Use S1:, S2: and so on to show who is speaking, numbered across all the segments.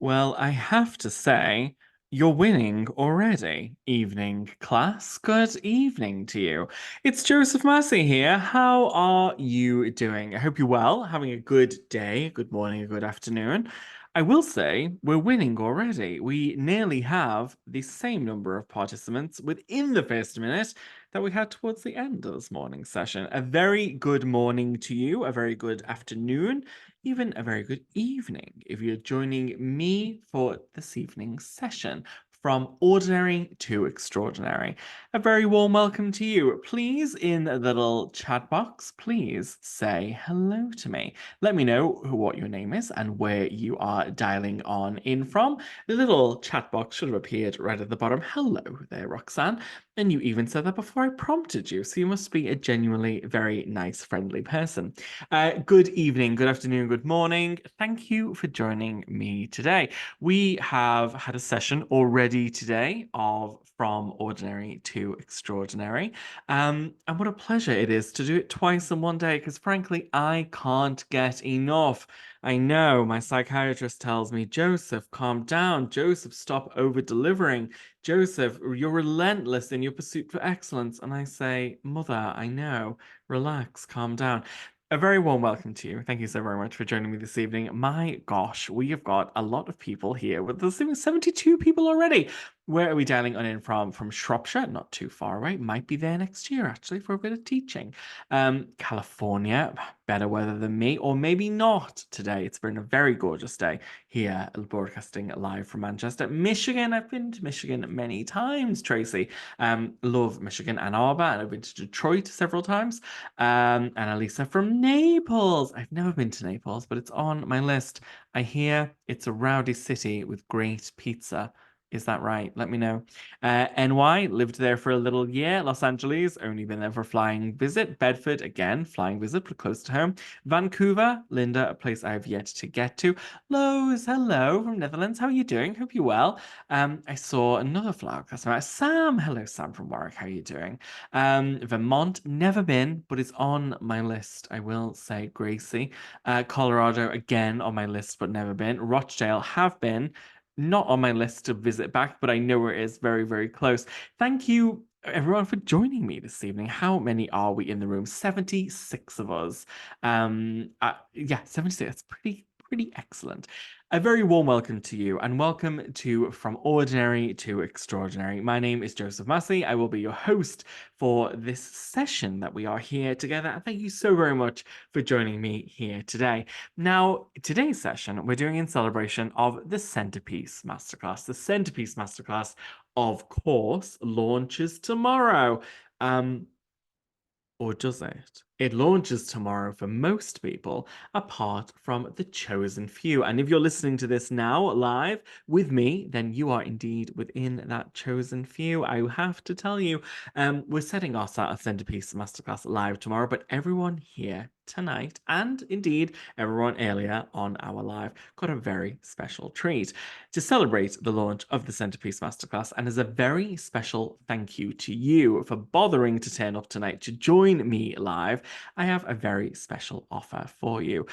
S1: Well, I have to say, you're winning already. Evening, class. Good evening to you. It's Joseph Massie here. How are you doing? I hope you're well, having a good day, good morning, a good afternoon. I will say we're winning already. We nearly have the same number of participants within the first minute that we had towards the end of this morning session. A very good morning to you, a very good afternoon, even a very good evening if you're joining me for this evening's session. From ordinary to extraordinary. A very warm welcome to you. Please, in the little chat box, please say hello to me. Let me know what your name is and where you are dialing on in from. The little chat box should have appeared right at the bottom. Hello there, Roxanne. And you even said that before I prompted you, so you must be a genuinely very nice, friendly person. Good evening, good afternoon, good morning. Thank you for joining me today. We have had a session already today of From Ordinary to Extraordinary. And what a pleasure it is to do it twice in one day, because frankly, I can't get enough. I know my psychiatrist tells me, Joseph, calm down. Joseph, stop over delivering. Joseph, you're relentless in your pursuit for excellence. And I say, Mother, I know. Relax, calm down. A very warm welcome to you. Thank you so very much for joining me this evening. My gosh, we have got a lot of people here. There's 72 people already. Where are we dialing on in from? From Shropshire, not too far away. Might be there next year, actually, for a bit of teaching. California, better weather than me, or maybe not today. It's been a very gorgeous day here, broadcasting live from Manchester. Michigan, I've been to Michigan many times, Tracy. Love Michigan, Ann Arbor, and I've been to Detroit several times. And Elisa from Naples. I've never been to Naples, but it's on my list. I hear it's a rowdy city with great pizza. Is that right? Let me know. NY, lived there for a little year. Los Angeles, only been there for flying visit. Bedford, again, flying visit, but close to home. Vancouver, Linda, a place I have yet to get to. Lowe's, hello from Netherlands. How are you doing? Hope you're well. I saw another flower customer. Sam, hello, Sam from Warwick. How are you doing? Vermont, never been, but it's on my list. I will say, Gracie. Colorado, again on my list, but never been. Rochdale, have been. Not on my list to visit back, but I know it is very, very close. Thank you, everyone, for joining me this evening. How many are we in the room? 76 of us. Yeah, 76. That's pretty excellent. A very warm welcome to you and welcome to From Ordinary to Extraordinary. My name is Joseph Massie. I will be your host for this session that we are here together. And thank you so very much for joining me here today. Now, today's session, we're doing in celebration of the Centerpiece Masterclass. The Centerpiece Masterclass, of course, launches tomorrow. Or does it? It launches tomorrow for most people, apart from the chosen few. And if you're listening to this now live with me, then you are indeed within that chosen few. I have to tell you, we're setting our Centerpiece Masterclass live tomorrow, but everyone here tonight, and indeed everyone earlier on our live, got a very special treat to celebrate the launch of the Centerpiece Masterclass. And as a very special thank you to you for bothering to turn up tonight to join me live, I have a very special offer for you.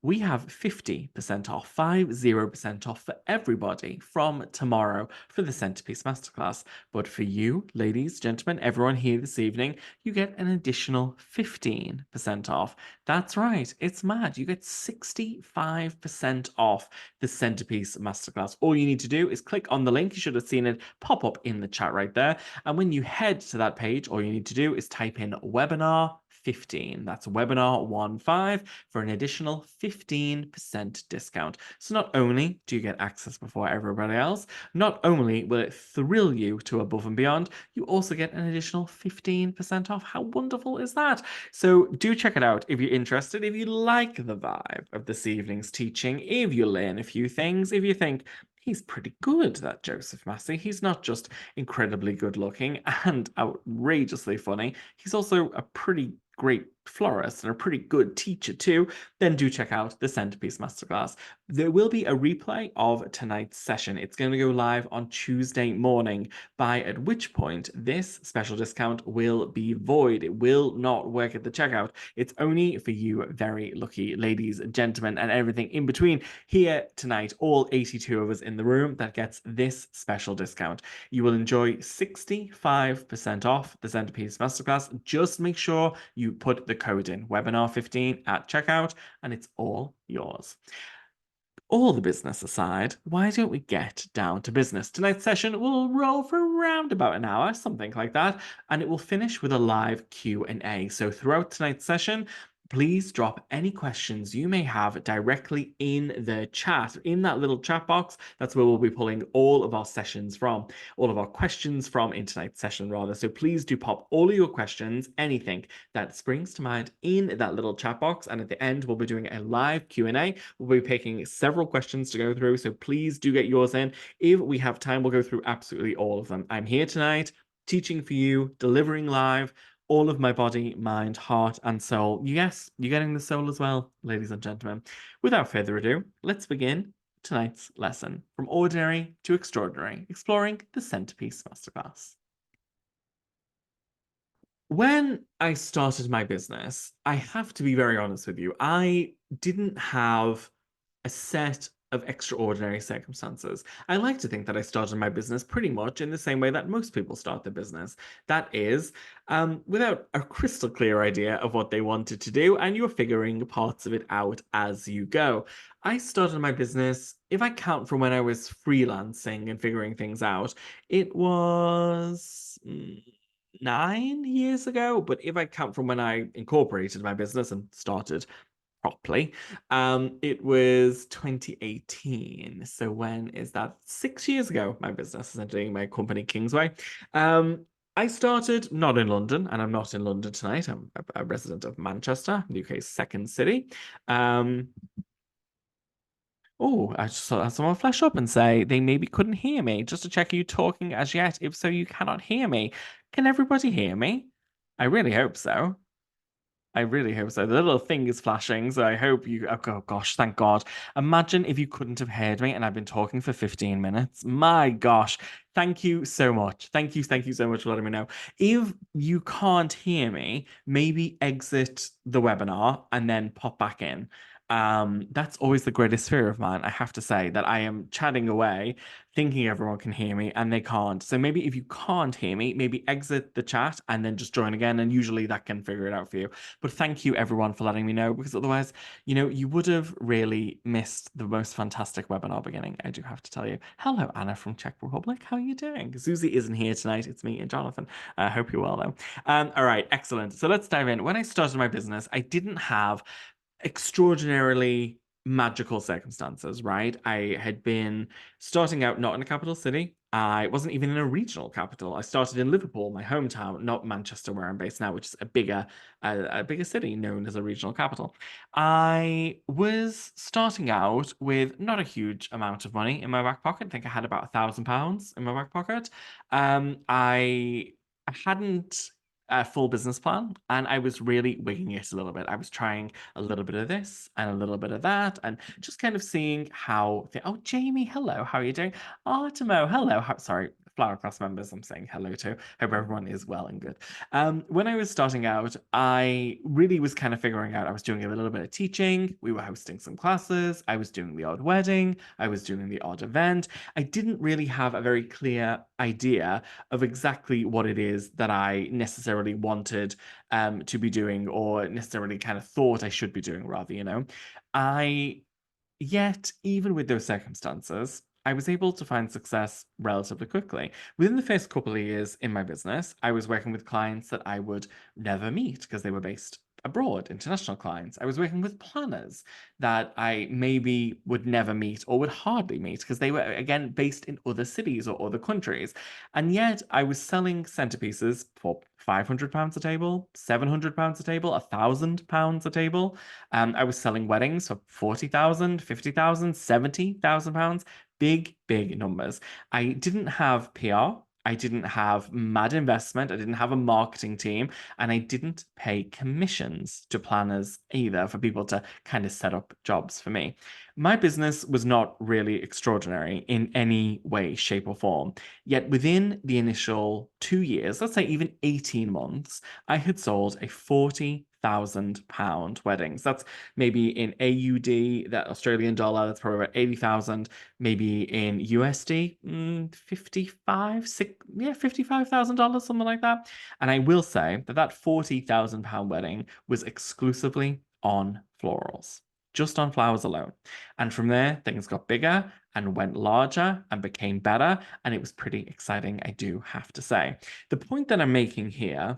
S1: We have 50% off, 50% off for everybody from tomorrow for the Centerpiece Masterclass. But for you, ladies, gentlemen, everyone here this evening, you get an additional 15% off. That's right, it's mad. You get 65% off the Centerpiece Masterclass. All you need to do is click on the link. You should have seen it pop up in the chat right there. And when you head to that page, all you need to do is type in webinar 15. That's webinar 15 for an additional 15% discount. So not only do you get access before everybody else, not only will it thrill you to above and beyond, you also get an additional 15% off. How wonderful is that? So do check it out if you're interested, if you like the vibe of this evening's teaching, if you learn a few things, if you think, he's pretty good, that Joseph Massey. He's not just incredibly good looking and outrageously funny. He's also a pretty great florist and a pretty good teacher too, then do check out the Centerpiece Masterclass. There will be a replay of tonight's session. It's going to go live on Tuesday morning, by at which point this special discount will be void. It will not work at the checkout. It's only for you very lucky ladies, gentlemen, and everything in between here tonight, all 82 of us in the room, that gets this special discount. You will enjoy 65% off the Centerpiece Masterclass. Just make sure you put the code in, webinar15 at checkout, and it's all yours. All the business aside, why don't we get down to business? Tonight's session will roll for around about an hour, something like that, and it will finish with a live Q&A. So throughout tonight's session, please drop any questions you may have directly in the chat, in that little chat box. That's where we'll be pulling all of our sessions from, all of our questions from in tonight's session, rather. So please do pop all of your questions, anything that springs to mind, in that little chat box. And at the end, we'll be doing a live Q&A. We'll be picking several questions to go through. So please do get yours in. If we have time, we'll go through absolutely all of them. I'm here tonight, teaching for you, delivering live, all of my body, mind, heart, and soul. Yes, you're getting the soul as well, ladies and gentlemen. Without further ado, let's begin tonight's lesson, From Ordinary to Extraordinary, exploring the Centerpiece Masterclass. When I started my business, I have to be very honest with you, I didn't have a set of extraordinary circumstances. I like to think that I started my business pretty much in the same way that most people start their business. That is, without a crystal clear idea of what they wanted to do, and you're figuring parts of it out as you go. I started my business, if I count from when I was freelancing and figuring things out, it was 9 years ago. But if I count from when I incorporated my business and started properly, it was 2018. So when is that? 6 years ago, my business, essentially my company Kingsway. I started not in London, and I'm not in London tonight. I'm a resident of Manchester, the UK's second city. Oh, I just saw someone flash up and say they maybe couldn't hear me. Just to check, are you talking as yet? If so, you cannot hear me. Can everybody hear me? I really hope so. I really hope so. The little thing is flashing, so I hope you. Oh gosh, thank God. Imagine if you couldn't have heard me and I've been talking for 15 minutes. My gosh. Thank you so much. Thank you so much for letting me know. If you can't hear me, maybe exit the webinar and then pop back in. That's always the greatest fear of mine, I have to say, that I am chatting away, thinking everyone can hear me, and they can't. So maybe if you can't hear me, maybe exit the chat and then just join again, and usually that can figure it out for you. But thank you everyone for letting me know, because otherwise, you would have really missed the most fantastic webinar beginning, I do have to tell you. Hello, Anna from Czech Republic. How are you doing? Susie isn't here tonight. It's me and Jonathan. I hope you're well, though. All right, excellent. So let's dive in. When I started my business, I didn't have extraordinarily magical circumstances, right? I had been starting out not in a capital city. I wasn't even in a regional capital. I started in Liverpool, my hometown, not Manchester, where I'm based now, which is a bigger city known as a regional capital. I was starting out with not a huge amount of money in my back pocket. I think I had about £1,000 in my back pocket. I hadn't a full business plan, and I was really wigging it a little bit. I was trying a little bit of this and a little bit of that, and just kind of seeing how. Oh, Jamie, hello. How are you doing? Artemo, hello. Sorry, flower class members. I'm saying hello to. Hope everyone is well and good. When I was starting out, I really was kind of figuring out. I was doing a little bit of teaching. We were hosting some classes. I was doing the odd wedding. I was doing the odd event. I didn't really have a very clear idea of exactly what it is that I necessarily wanted to be doing, or necessarily kind of thought I should be doing, rather. Yet, even with those circumstances, I was able to find success relatively quickly. Within the first couple of years in my business, I was working with clients that I would never meet because they were based abroad, international clients. I was working with planners that I maybe would never meet or would hardly meet because they were, again, based in other cities or other countries. And yet I was selling centerpieces for £500 a table, £700 a table, £1,000 a table. I was selling weddings for 40,000, 50,000, 70,000 pounds. Big, big numbers. I didn't have PR. I didn't have mad investment. I didn't have a marketing team, and I didn't pay commissions to planners either for people to kind of set up jobs for me. My business was not really extraordinary in any way, shape, or form. Yet within the initial 2 years, let's say even 18 months, I had sold a £40,000 weddings. That's maybe in AUD, that Australian dollar, that's probably about 80,000. Maybe in USD, 55, yeah, $55,000, something like that. And I will say that that £40,000 wedding was exclusively on florals, just on flowers alone. And from there, things got bigger and went larger and became better. And it was pretty exciting, I do have to say. The point that I'm making here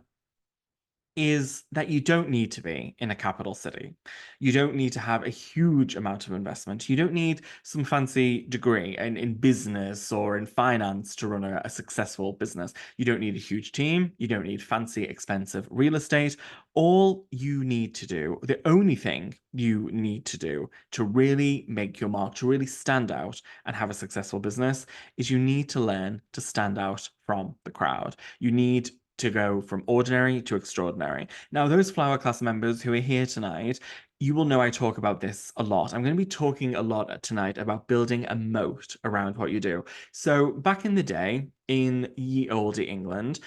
S1: is that you don't need to be in a capital city. You don't need to have a huge amount of investment. You don't need some fancy degree in business or in finance to run a successful business. You don't need a huge team. You don't need fancy, expensive real estate. All you need to do, the only thing you need to do to really make your mark, to really stand out and have a successful business, is you need to learn to stand out from the crowd. You need to go from ordinary to extraordinary. Now, those flower class members who are here tonight, you will know I talk about this a lot. I'm going to be talking a lot tonight about building a moat around what you do. So back in the day, in ye olde England,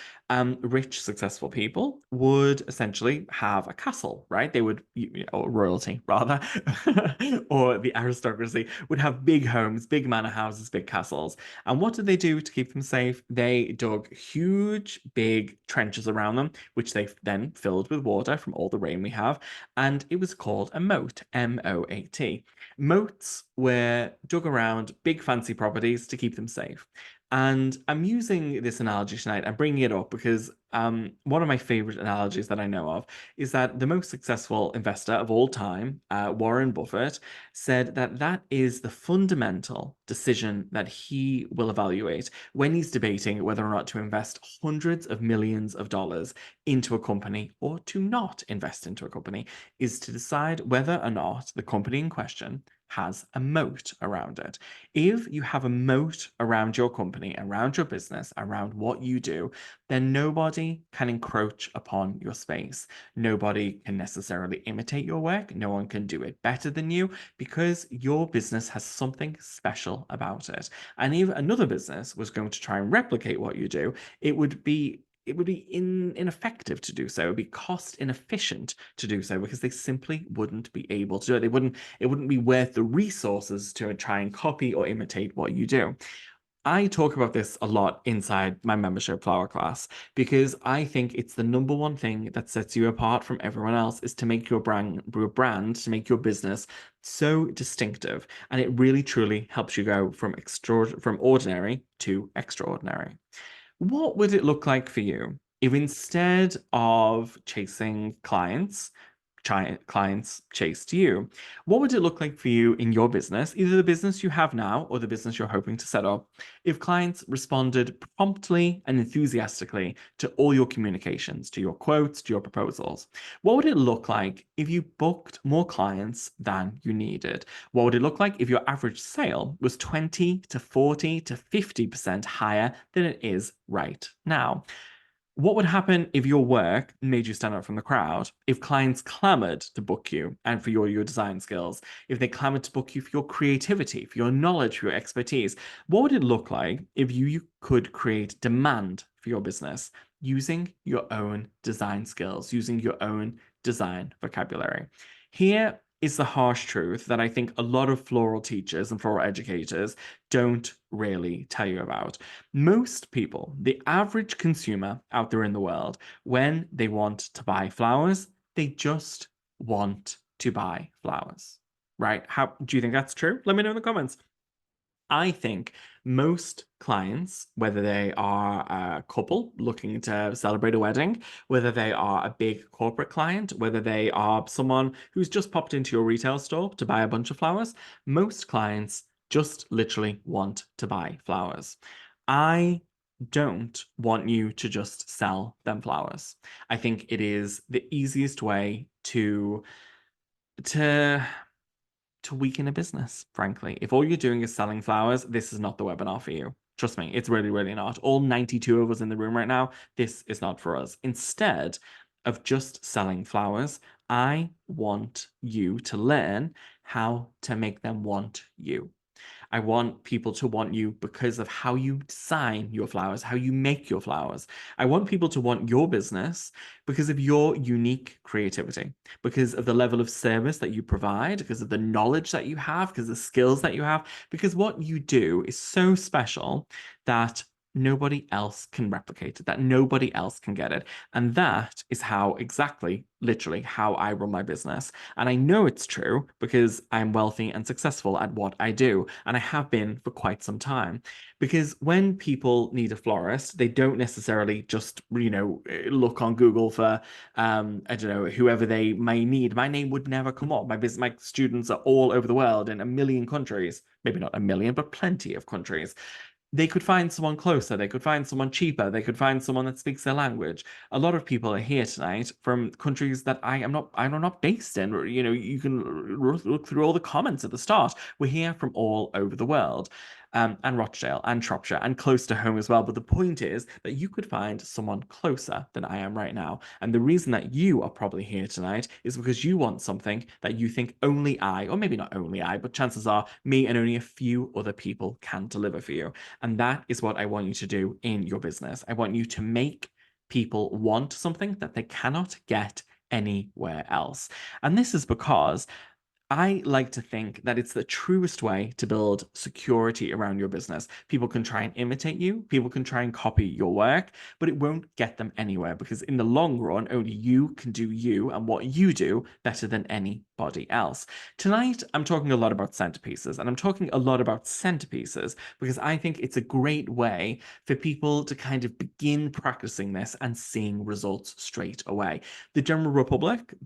S1: rich, successful people would essentially have a castle, right? They would, or royalty rather, or the aristocracy would have big homes, big manor houses, big castles. And what did they do to keep them safe? They dug huge, big trenches around them, which they then filled with water from all the rain we have. And it was called a moat, M-O-A-T. Moats were dug around big, fancy properties to keep them safe. And I'm using this analogy tonight. I'm bringing it up because one of my favorite analogies that I know of is that the most successful investor of all time, Warren Buffett, said that that is the fundamental decision that he will evaluate when he's debating whether or not to invest hundreds of millions of dollars into a company or to not invest into a company, is to decide whether or not the company in question has a moat around it. If you have a moat around your company, around your business, around what you do, then nobody can encroach upon your space. Nobody can necessarily imitate your work. No one can do it better than you because your business has something special about it. And if another business was going to try and replicate what you do, it would be ineffective to do so. It would be cost inefficient to do so because they simply wouldn't be able to do it. It wouldn't be worth the resources to try and copy or imitate what you do. I talk about this a lot inside my membership flower class because I think it's the number one thing that sets you apart from everyone else is to make your brand, to make your business so distinctive. And it really truly helps you go from ordinary to extraordinary. What would it look like for you if instead of chasing clients chased you? What would it look like for you in your business, either the business you have now or the business you're hoping to set up, if clients responded promptly and enthusiastically to all your communications, to your quotes, to your proposals? What would it look like if you booked more clients than you needed? What would it look like if your average sale was 20 to 40 to 50% higher than it is right now? What would happen if your work made you stand out from the crowd? If clients clamored to book you and for your design skills? If they clamored to book you for your creativity, for your knowledge, for your expertise? What would it look like if you could create demand for your business using your own design skills, using your own design vocabulary? Here is the harsh truth that I think a lot of floral teachers and floral educators don't really tell you about. Most people, the average consumer out there in the world, when they want to buy flowers, they just want to buy flowers, right? How do you think that's true? Let me know in the comments. I think most clients, whether they are a couple looking to celebrate a wedding, whether they are a big corporate client, whether they are someone who's just popped into your retail store to buy a bunch of flowers, most clients just literally want to buy flowers. I don't want you to just sell them flowers. I think it is the easiest way to to weaken a business, frankly. If all you're doing is selling flowers, this is not the webinar for you. Trust me, it's really, really not. All 92 of us in the room right now, this is not for us. Instead of just selling flowers, I want you to learn how to make them want you. I want people to want you because of how you design your flowers, how you make your flowers. I want people to want your business because of your unique creativity, because of the level of service that you provide, because of the knowledge that you have, because of the skills that you have, because what you do is so special that nobody else can replicate it, that nobody else can get it. And that is how exactly, literally, how I run my business. And I know it's true because I'm wealthy and successful at what I do. And I have been for quite some time. Because when people need a florist, they don't necessarily just, look on Google for, I don't know, whoever they may need. My name would never come up. My students are all over the world in a million countries. Maybe not a million, but plenty of countries. They could find someone closer, they could find someone cheaper, they could find someone that speaks their language. A lot of people are here tonight from countries that I'm not based in. You can look through all the comments at the start. We're here from all over the world. And Rochdale and Shropshire and close to home as well. But the point is that you could find someone closer than I am right now. And the reason that you are probably here tonight is because you want something that you think only I, or maybe not only I, but chances are me and only a few other people can deliver for you. And that is what I want you to do in your business. I want you to make people want something that they cannot get anywhere else. And this is because I like to think that it's the truest way to build security around your business. People can try and imitate you, people can try and copy your work, but it won't get them anywhere because in the long run, only you can do you and what you do better than anybody else. Tonight, I'm talking a lot about centerpieces, and I'm talking a lot about centerpieces because I think it's a great way for people to kind of begin practicing this and seeing results straight away. The general public,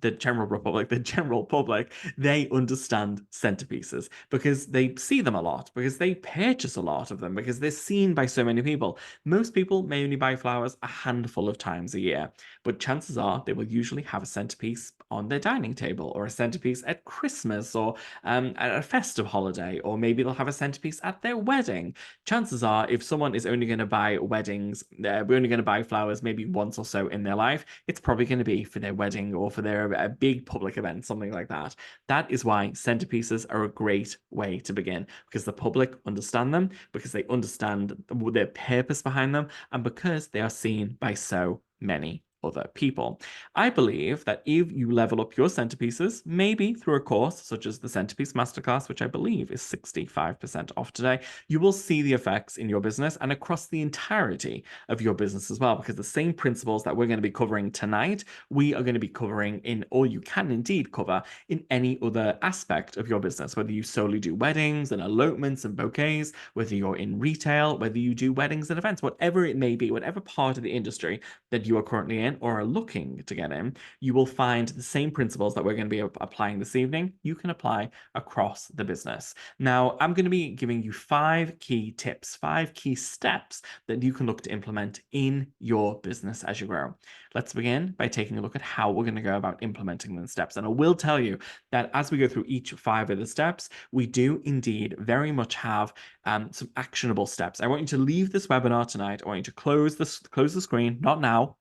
S1: they understand centerpieces because they see them a lot, because they purchase a lot of them, because they're seen by so many people. Most people may only buy flowers a handful of times a year, but chances are they will usually have a centerpiece on their dining table or a centerpiece at Christmas or at a festive holiday, or maybe they'll have a centerpiece at their wedding. Chances are, if someone is only going to buy we're only going to buy flowers maybe once or so in their life, it's probably going to be for their wedding or for their big public event, something like that. That is why centerpieces are a great way to begin because the public understand them, because they understand the purpose behind them, and because they are seen by so many other people. I believe that if you level up your centerpieces, maybe through a course such as the Centerpiece Masterclass, which I believe is 65% off today, you will see the effects in your business and across the entirety of your business as well, because the same principles that we're going to be covering tonight, we are going to be covering in, or you can indeed cover in any other aspect of your business, whether you solely do weddings and elopements and bouquets, whether you're in retail, whether you do weddings and events, whatever it may be, whatever part of the industry that you are currently in or are looking to get in, you will find the same principles that we're going to be applying this evening, you can apply across the business. Now, I'm going to be giving you 5 key tips, 5 key steps that you can look to implement in your business as you grow. Let's begin by taking a look at how we're going to go about implementing the steps. And I will tell you that as we go through each 5 of the steps, we do indeed very much have some actionable steps. I want you to leave this webinar tonight. I want you to close the screen, not now,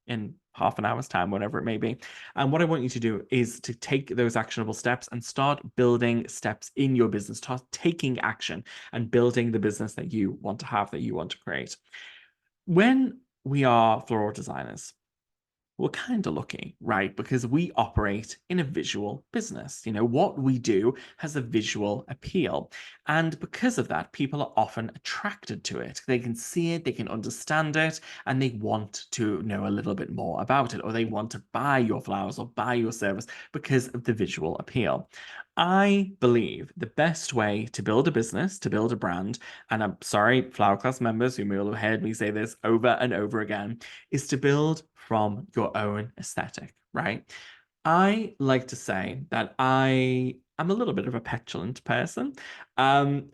S1: in half an hour's time, whatever it may be. And what I want you to do is to take those actionable steps and start building steps in your business, start taking action and building the business that you want to have, that you want to create. When we are floral designers, we're kind of lucky, right? Because we operate in a visual business. What we do has a visual appeal. And because of that, people are often attracted to it. They can see it, they can understand it, and they want to know a little bit more about it, or they want to buy your flowers or buy your service because of the visual appeal. I believe the best way to build a business, to build a brand, and I'm sorry, Flower Class members who may have heard me say this over and over again, is to build from your own aesthetic, right? I like to say that I am a little bit of a petulant person, um,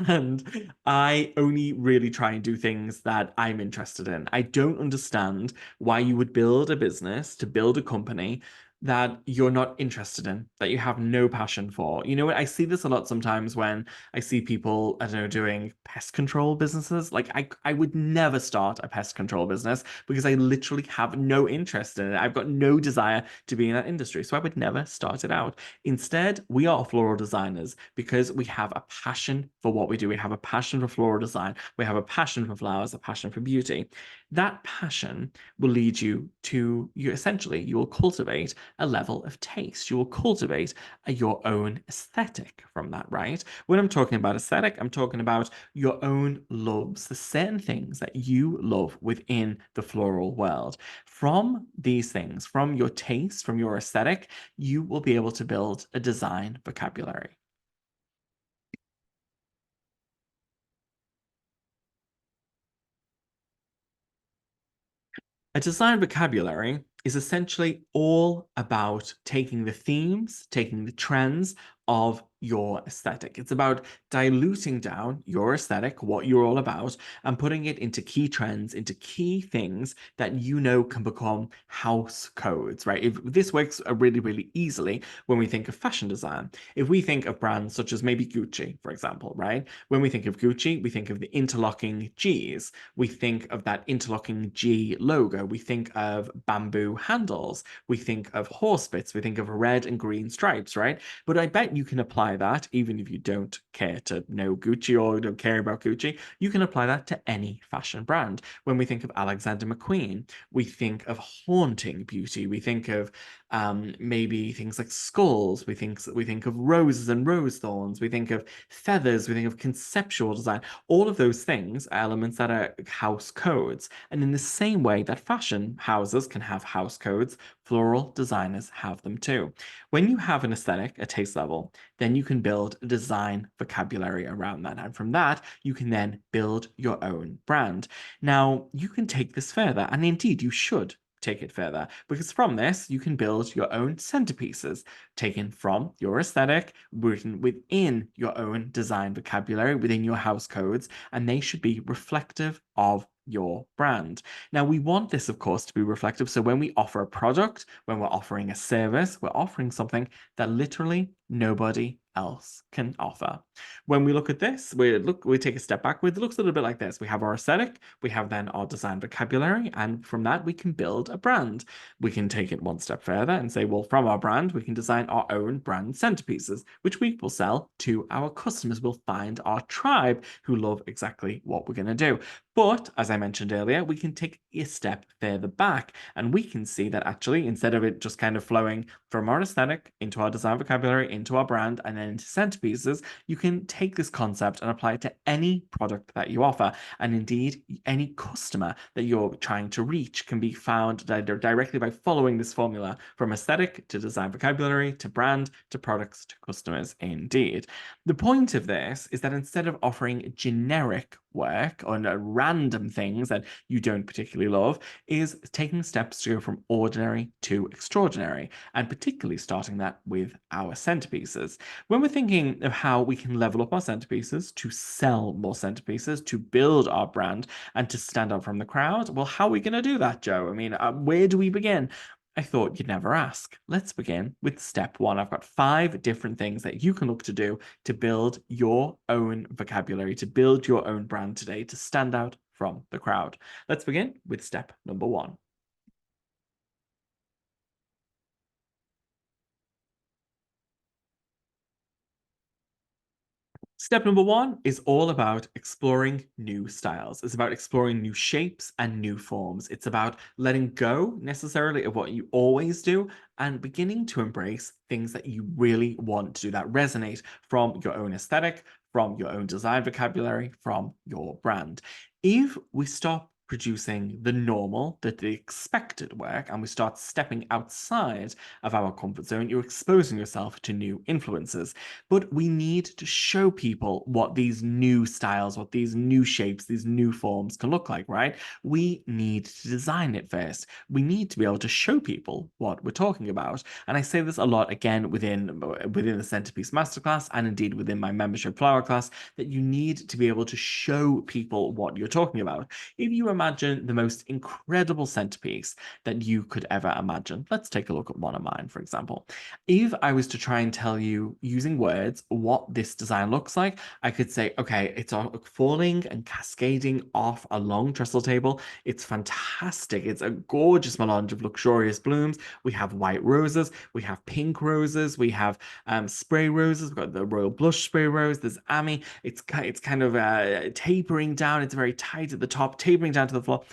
S1: and I only really try and do things that I'm interested in. I don't understand why you would build a business, to build a company, that you're not interested in, that you have no passion for. You know what? I see this a lot sometimes when I see people, I don't know, doing pest control businesses. Like I would never start a pest control business because I literally have no interest in it. I've got no desire to be in that industry. So I would never start it out. Instead, we are floral designers because we have a passion for what we do. We have a passion for floral design. We have a passion for flowers, a passion for beauty. That passion will lead you to you essentially you will cultivate a level of taste. You will cultivate your own aesthetic from that, right? When I'm talking about aesthetic, I'm talking about your own loves, the certain things that you love within the floral world. From these things, from your taste, from your aesthetic, you will be able to build a design vocabulary. A design vocabulary is essentially all about taking the themes, taking the trends of your aesthetic. It's about diluting down your aesthetic, what you're all about, and putting it into key trends, into key things that you know can become house codes, right? If this works really, really easily when we think of fashion design. If we think of brands such as maybe Gucci, for example, right? When we think of Gucci, we think of the interlocking G's. We think of that interlocking G logo. We think of bamboo handles. We think of horse bits. We think of red and green stripes, right? But I bet you can apply that, even if you don't care to know Gucci or don't care about Gucci, you can apply that to any fashion brand. When we think of Alexander McQueen, we think of haunting beauty. We think of maybe things like skulls. We think of roses and rose thorns. We think of feathers. We think of conceptual design. All of those things are elements that are house codes. And in the same way that fashion houses can have house codes, floral designers have them too. When you have an aesthetic, a taste level, then you can build a design vocabulary around that. And from that, you can then build your own brand. Now, you can take this further, and indeed, you should take it further because from this you can build your own centerpieces taken from your aesthetic written within your own design vocabulary within your house codes, and they should be reflective of your brand. Now, we want this, of course, to be reflective. So when we offer a product, when we're offering a service, we're offering something that literally nobody else can offer. When we look at this, we take a step backward. It looks a little bit like this. We have our aesthetic, we have then our design vocabulary, and from that we can build a brand. We can take it one step further and say, well, from our brand, we can design our own brand centerpieces, which we will sell to our customers. We'll find our tribe who love exactly what we're going to do. But as I mentioned earlier, we can take a step further back and we can see that actually, instead of it just kind of flowing from our aesthetic into our design vocabulary, into our brand, and then into centerpieces, you can take this concept and apply it to any product that you offer. And indeed, any customer that you're trying to reach can be found directly by following this formula from aesthetic to design vocabulary to brand to products to customers, indeed. The point of this is that instead of offering generic work on random things that you don't particularly love, is taking steps to go from ordinary to extraordinary, and particularly starting that with our centerpieces. When we're thinking of how we can level up our centerpieces to sell more centerpieces, to build our brand, and to stand out from the crowd, well, how are we going to do that, Joe? I mean, where do we begin? I thought you'd never ask. Let's begin with step one. I've got 5 different things that you can look to do to build your own vocabulary, to build your own brand today, to stand out from the crowd. Let's begin with step number 1. Step number 1 is all about exploring new styles. It's about exploring new shapes and new forms. It's about letting go necessarily of what you always do and beginning to embrace things that you really want to do that resonate from your own aesthetic, from your own design vocabulary, from your brand. If we stop producing the normal, the expected work, and we start stepping outside of our comfort zone, you're exposing yourself to new influences. But we need to show people what these new styles, what these new shapes, these new forms can look like, right? We need to design it first. We need to be able to show people what we're talking about. And I say this a lot again within the Centerpiece Masterclass and indeed within my membership flower class, that you need to be able to show people what you're talking about. If you imagine the most incredible centerpiece that you could ever imagine. Let's take a look at one of mine, for example. If I was to try and tell you using words what this design looks like, I could say, okay, it's all falling and cascading off a long trestle table. It's fantastic. It's a gorgeous melange of luxurious blooms. We have white roses, we have pink roses, we have spray roses. We've got the royal blush spray rose. There's Ami. It's kind of tapering down. It's very tight at the top, tapering down to the floor.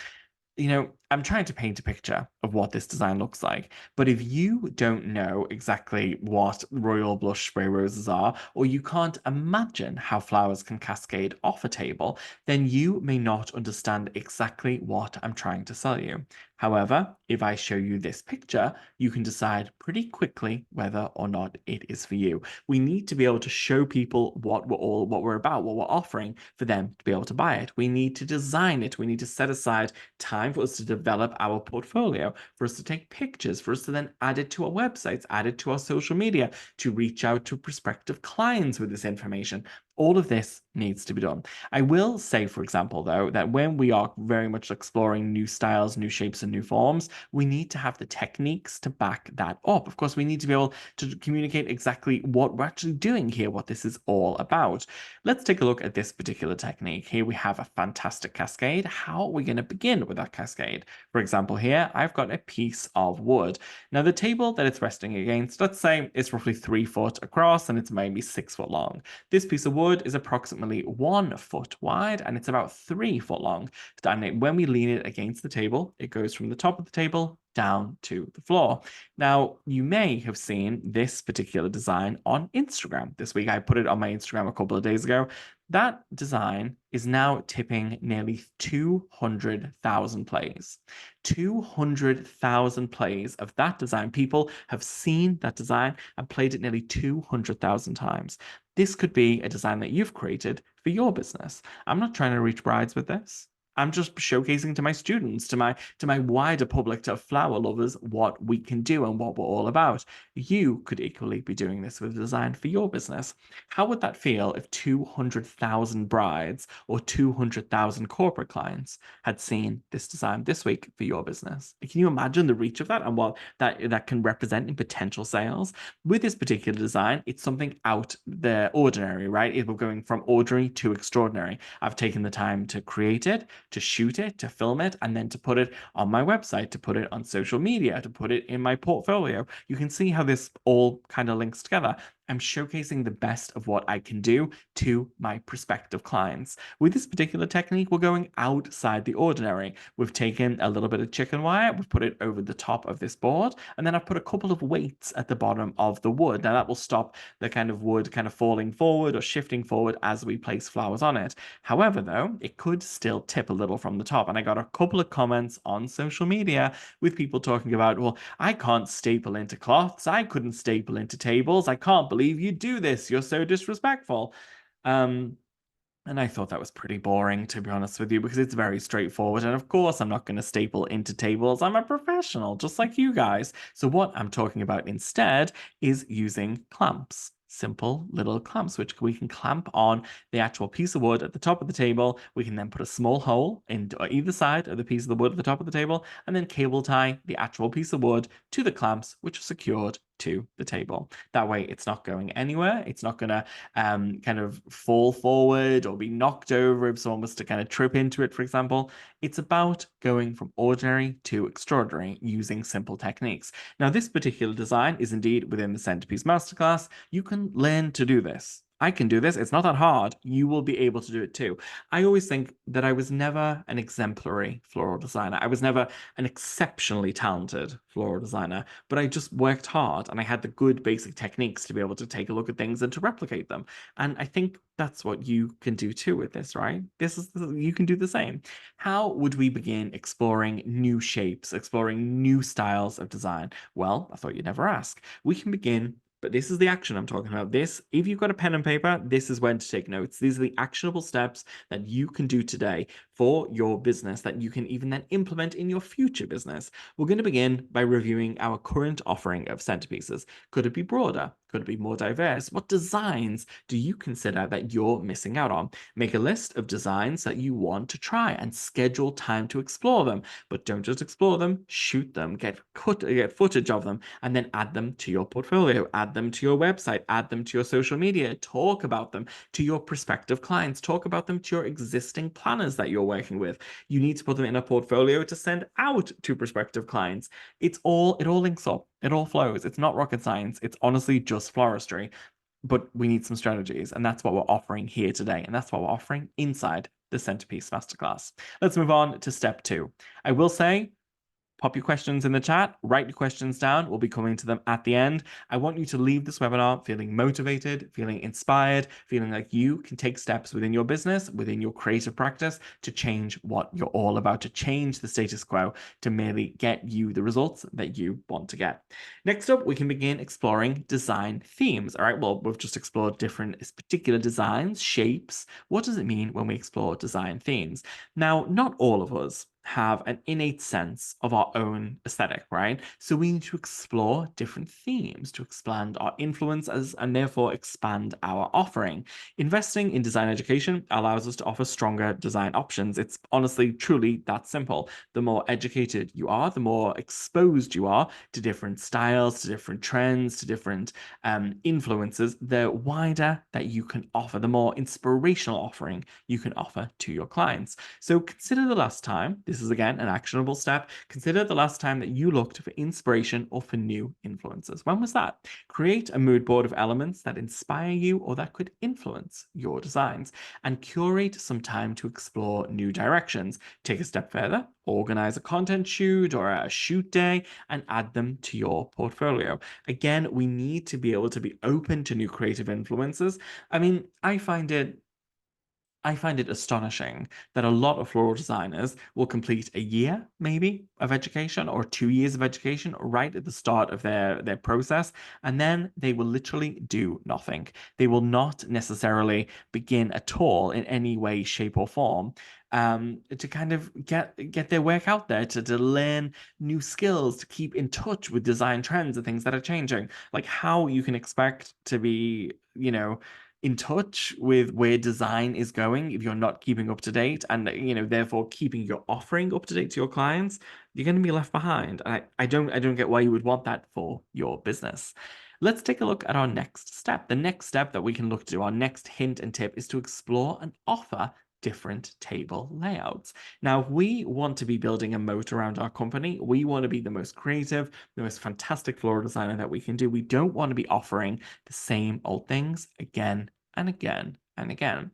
S1: I'm trying to paint a picture of what this design looks like. But if you don't know exactly what royal blush spray roses are, or you can't imagine how flowers can cascade off a table, then you may not understand exactly what I'm trying to sell you. However, if I show you this picture, you can decide pretty quickly whether or not it is for you. We need to be able to show people what we're about, what we're offering for them to be able to buy it. We need to design it. We need to set aside time for us to develop our portfolio, for us to take pictures, for us to then add it to our websites, add it to our social media, to reach out to prospective clients with this information. All of this needs to be done. I will say, for example, though, that when we are very much exploring new styles, new shapes, and new forms, we need to have the techniques to back that up. Of course, we need to be able to communicate exactly what we're actually doing here, what this is all about. Let's take a look at this particular technique. Here we have a fantastic cascade. How are we going to begin with that cascade? For example, here I've got a piece of wood. Now, the table that it's resting against, let's say it's roughly 3 foot across and it's maybe 6 foot long. This piece of wood is approximately 1 foot wide and it's about 3 foot long. And when we lean it against the table, it goes from the top of the table down to the floor. Now, you may have seen this particular design on Instagram this week. I put it on my Instagram a couple of days ago. That design is now tipping nearly 200,000 plays. 200,000 plays of that design. People have seen that design and played it nearly 200,000 times. This could be a design that you've created for your business. I'm not trying to reach brides with this. I'm just showcasing to my students, to my wider public, to flower lovers, what we can do and what we're all about. You could equally be doing this with a design for your business. How would that feel if 200,000 brides or 200,000 corporate clients had seen this design this week for your business? Can you imagine the reach of that and what that can represent in potential sales? With this particular design, it's something out the ordinary, right? We're going from ordinary to extraordinary. I've taken the time to create it, to shoot it, to film it, and then to put it on my website, to put it on social media, to put it in my portfolio. You can see how this all kind of links together. I'm showcasing the best of what I can do to my prospective clients. With this particular technique, we're going outside the ordinary. We've taken a little bit of chicken wire, we've put it over the top of this board, and then I've put a couple of weights at the bottom of the wood. Now that will stop the kind of wood kind of falling forward or shifting forward as we place flowers on it. However, though, it could still tip a little from the top. And I got a couple of comments on social media with people talking about, well, I can't staple into cloths. I couldn't staple into tables. I can't believe you do this. You're so disrespectful. And I thought that was pretty boring, to be honest with you, because it's very straightforward. And of course, I'm not going to staple into tables. I'm a professional, just like you guys. So what I'm talking about instead is using clamps. Simple little clamps, which we can clamp on the actual piece of wood at the top of the table. We can then put a small hole into either side of the piece of the wood at the top of the table, and then cable tie the actual piece of wood to the clamps, which are secured to the table. That way, it's not going anywhere. It's not going to kind of fall forward or be knocked over if someone was to kind of trip into it, for example. It's about going from ordinary to extraordinary using simple techniques. Now, this particular design is indeed within the Centerpiece Masterclass. You can learn to do this. I can do this. It's not that hard. You will be able to do it too. I always think that I was never an exemplary floral designer. I was never an exceptionally talented floral designer, but I just worked hard and I had the good basic techniques to be able to take a look at things and to replicate them. And I think that's what you can do too with this, right? You can do the same. How would we begin exploring new shapes, exploring new styles of design? Well, I thought you'd never ask. We can begin. But this is the action I'm talking about. This, if you've got a pen and paper, this is when to take notes. These are the actionable steps that you can do today. for your business that you can even then implement in your future business. We're going to begin by reviewing our current offering of centerpieces. Could it be broader? Could it be more diverse? What designs do you consider that you're missing out on? Make a list of designs that you want to try and schedule time to explore them. But don't just explore them, shoot them, get footage of them, and then add them to your portfolio, add them to your website, add them to your social media, talk about them to your prospective clients, talk about them to your existing planners that you're working with. You need to put them in a portfolio to send out to prospective clients. It all links up. It all flows. It's not rocket science. It's honestly just floristry. But we need some strategies, and that's what we're offering here today, and that's what we're offering inside the Centerpiece Masterclass. Let's move on to step 2. I will say, pop your questions in the chat, write your questions down. We'll be coming to them at the end. I want you to leave this webinar feeling motivated, feeling inspired, feeling like you can take steps within your business, within your creative practice to change what you're all about, to change the status quo, to merely get you the results that you want to get. Next up, we can begin exploring design themes. All right, well, we've just explored different particular designs, shapes. What does it mean when we explore design themes? Now, not all of us have an innate sense of our own aesthetic, right? So we need to explore different themes to expand our influences and therefore expand our offering. Investing in design education allows us to offer stronger design options. It's honestly, truly that simple. The more educated you are, the more exposed you are to different styles, to different trends, to different influences, the wider that you can offer, the more inspirational offering you can offer to your clients. So consider the last time, this is again an actionable step, consider the last time that you looked for inspiration or for new influences. When was that? Create a mood board of elements that inspire you or that could influence your designs, and curate some time to explore new directions. Take a step further, organize a content shoot or a shoot day, and add them to your portfolio. Again, we need to be able to be open to new creative influences. I mean, I find it astonishing that a lot of floral designers will complete a year, maybe, of education or 2 years of education right at the start of their process, and then they will literally do nothing. They will not necessarily begin at all in any way, shape, or form to kind of get their work out there, to learn new skills, to keep in touch with design trends and things that are changing. Like how you can expect to be, in touch with where design is going if you're not keeping up to date and therefore keeping your offering up to date to your clients, you're going to be left behind. And I don't get why you would want that for your business. Let's take a look at our next step. The next step that we can look to, our next hint and tip, is to explore and offer different table layouts. Now, if we want to be building a moat around our company, we want to be the most creative, the most fantastic floral designer that we can do. We don't want to be offering the same old things again and again and again.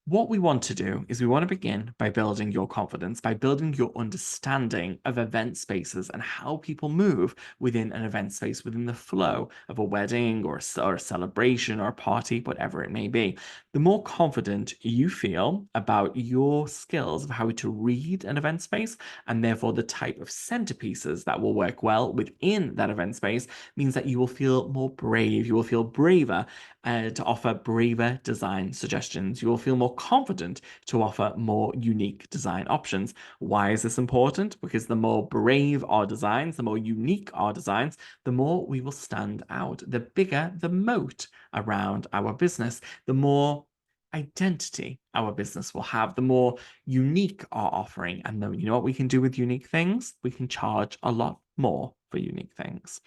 S1: What we want to do is we want to begin by building your confidence, by building your understanding of event spaces and how people move within an event space, within the flow of a wedding or a celebration or a party, whatever it may be. The more confident you feel about your skills of how to read an event space, and therefore the type of centerpieces that will work well within that event space, means that you will feel more brave, you will feel braver to offer braver design suggestions. You will feel more confident to offer more unique design options. Why is this important? Because the more brave our designs, the more unique our designs, the more we will stand out. The bigger the moat around our business, the more identity our business will have, the more unique our offering. And then you know what we can do with unique things? We can charge a lot more for unique things.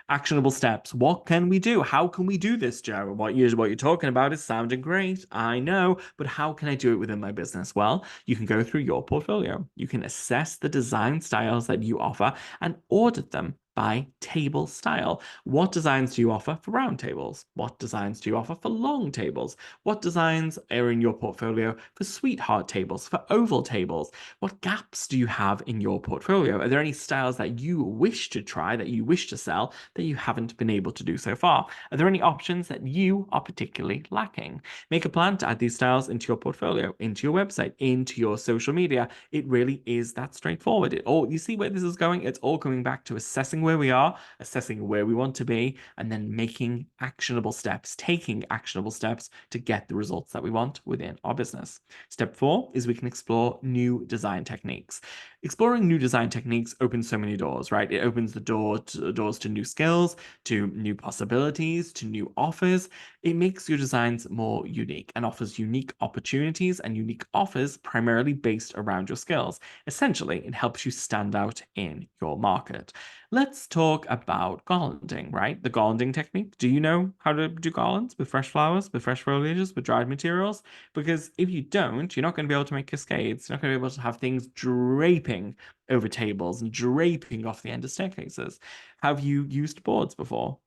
S1: Actionable steps. What can we do? How can we do this, Joe? What you're talking about is sounding great. I know, but how can I do it within my business? Well, you can go through your portfolio. You can assess the design styles that you offer and audit them by table style. What designs do you offer for round tables? What designs do you offer for long tables? What designs are in your portfolio for sweetheart tables, for oval tables? What gaps do you have in your portfolio? Are there any styles that you wish to try, that you wish to sell, that you haven't been able to do so far? Are there any options that you are particularly lacking? Make a plan to add these styles into your portfolio, into your website, into your social media. It really is that straightforward. You see where this is going? It's all coming back to assessing where we are, assessing where we want to be, and then making actionable steps, taking actionable steps to get the results that we want within our business. Step 4 is we can explore new design techniques. Exploring new design techniques opens so many doors, right? It opens the doors to new skills, to new possibilities, to new offers. It makes your designs more unique and offers unique opportunities and unique offers primarily based around your skills. Essentially, it helps you stand out in your market. Let's talk about garlanding, right? The garlanding technique. Do you know how to do garlands with fresh flowers, with fresh foliages, with dried materials? Because if you don't, you're not going to be able to make cascades. You're not going to be able to have things draping over tables and draping off the end of staircases. Have you used boards before?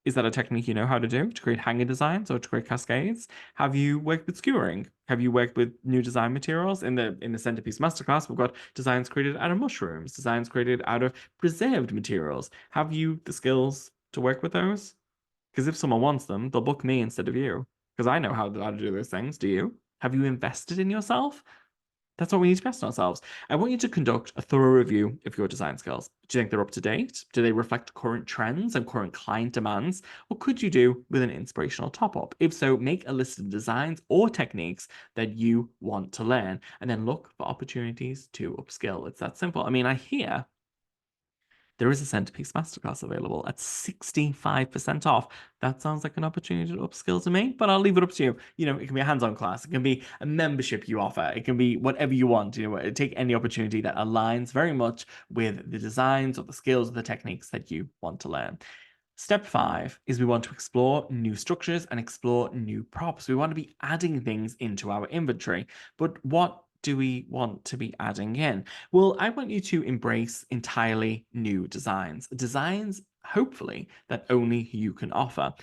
S1: Is that a technique you know how to do to create hanger designs or to create cascades? Have you worked with skewering? Have you worked with new design materials? In the Centerpiece Masterclass, we've got designs created out of mushrooms, designs created out of preserved materials. Have you the skills to work with those? Because if someone wants them, they'll book me instead of you. Because I know how to do those things. Do you? Have you invested in yourself? That's what we need to test ourselves. I want you to conduct a thorough review of your design skills. Do you think they're up to date? Do they reflect current trends and current client demands? Or could you do with an inspirational top up? If so, make a list of designs or techniques that you want to learn and then look for opportunities to upskill. It's that simple. I mean, I hear there is a Centerpiece Masterclass available at 65% off. That sounds like an opportunity to upskill to me, but I'll leave it up to you. You know, it can be a hands-on class. It can be a membership you offer. It can be whatever you want. You know, take any opportunity that aligns very much with the designs or the skills or the techniques that you want to learn. Step 5 is we want to explore new structures and explore new props. We want to be adding things into our inventory. But what do we want to be adding in? Well, I want you to embrace entirely new designs, hopefully, that only you can offer.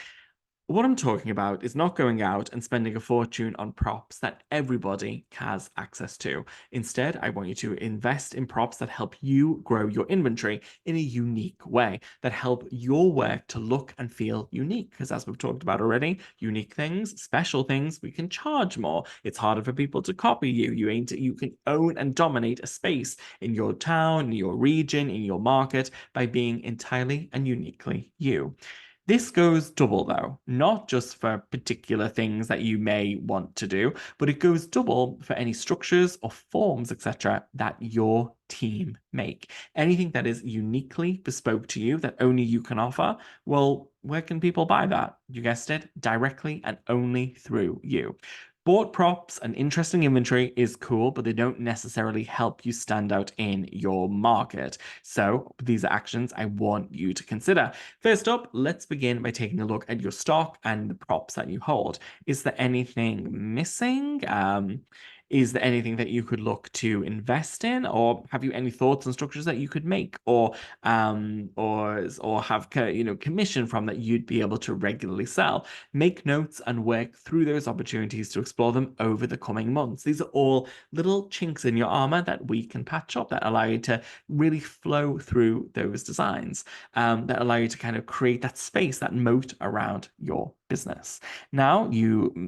S1: What I'm talking about is not going out and spending a fortune on props that everybody has access to. Instead, I want you to invest in props that help you grow your inventory in a unique way, that help your work to look and feel unique. Because as we've talked about already, unique things, special things, we can charge more. It's harder for people to copy you. You can own and dominate a space in your town, in your region, in your market by being entirely and uniquely you. This goes double though, not just for particular things that you may want to do, but it goes double for any structures or forms, etc., that your team make. Anything that is uniquely bespoke to you that only you can offer, well, where can people buy that? You guessed it, directly and only through you. Bought props and interesting inventory is cool, but they don't necessarily help you stand out in your market. So these are actions I want you to consider. First up, let's begin by taking a look at your stock and the props that you hold. Is there anything missing? Is there anything that you could look to invest in, or have you any thoughts on structures that you could make, or have commission from that you'd be able to regularly sell? Make notes and work through those opportunities to explore them over the coming months. These are all little chinks in your armor that we can patch up that allow you to really flow through those designs, that allow you to kind of create that space, that moat around your business. Now,